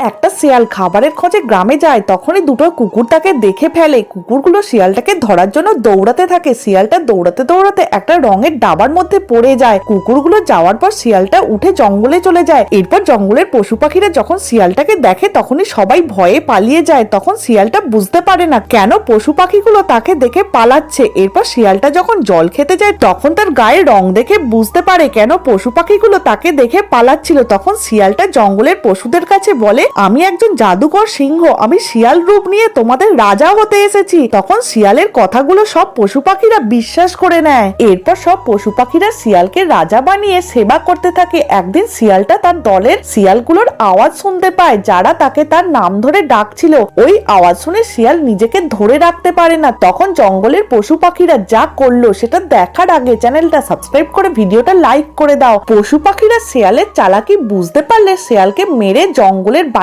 একটা শিয়াল খাবারের খোঁজে গ্রামে যায়, তখনই দুটো কুকুর তাকে দেখে ফেলে। কুকুরগুলো শিয়ালটাকে ধরার জন্য দৌড়াতে থাকে। শিয়ালটা দৌড়াতে দৌড়াতে একটা রঙের ডাবার মধ্যে পড়ে যায়। কুকুরগুলো যাওয়ার পর শিয়ালটা উঠে জঙ্গলে চলে যায়। এরপর জঙ্গলের পশু পাখিরা যখন শিয়ালটাকে দেখে তখনই সবাই ভয়ে পালিয়ে যায়। তখন শিয়ালটা বুঝতে পারে না কেন পশু পাখিগুলো তাকে দেখে পালাচ্ছে। এরপর শিয়ালটা যখন জল খেতে যায় তখন তার গায়ে রং দেখে বুঝতে পারে কেন পশু পাখিগুলো তাকে দেখে পালাচ্ছিল। তখন শিয়ালটা জঙ্গলের পশুদের কাছে বলে, আমি একজন জাদুকর সিংহ, আমি শিয়াল রূপ নিয়ে তোমাদের রাজা হতে এসেছি। তখন শিয়ালের কথাগুলো সব পশু পাখিরা বিশ্বাস করে নেয়। এরপর সব পশু পাখিরা শিয়ালকে রাজা বানিয়ে সেবা করতে থাকে। একদিন শিয়ালটা তার দলের শিয়ালগুলোর আওয়াজ শুনতে পায়, যারা তাকে তার নাম ধরে ডাকছিল। ওই আওয়াজ শুনে শিয়াল নিজেকে ধরে রাখতে পারে না। তখন জঙ্গলের পশু পাখিরা যা করলো সেটা দেখার আগে চ্যানেলটা সাবস্ক্রাইব করে ভিডিওটা লাইক করে দাও। পশু পাখিরা শিয়ালের চালাকি বুঝতে পারলে শিয়ালকে মেরে জঙ্গলের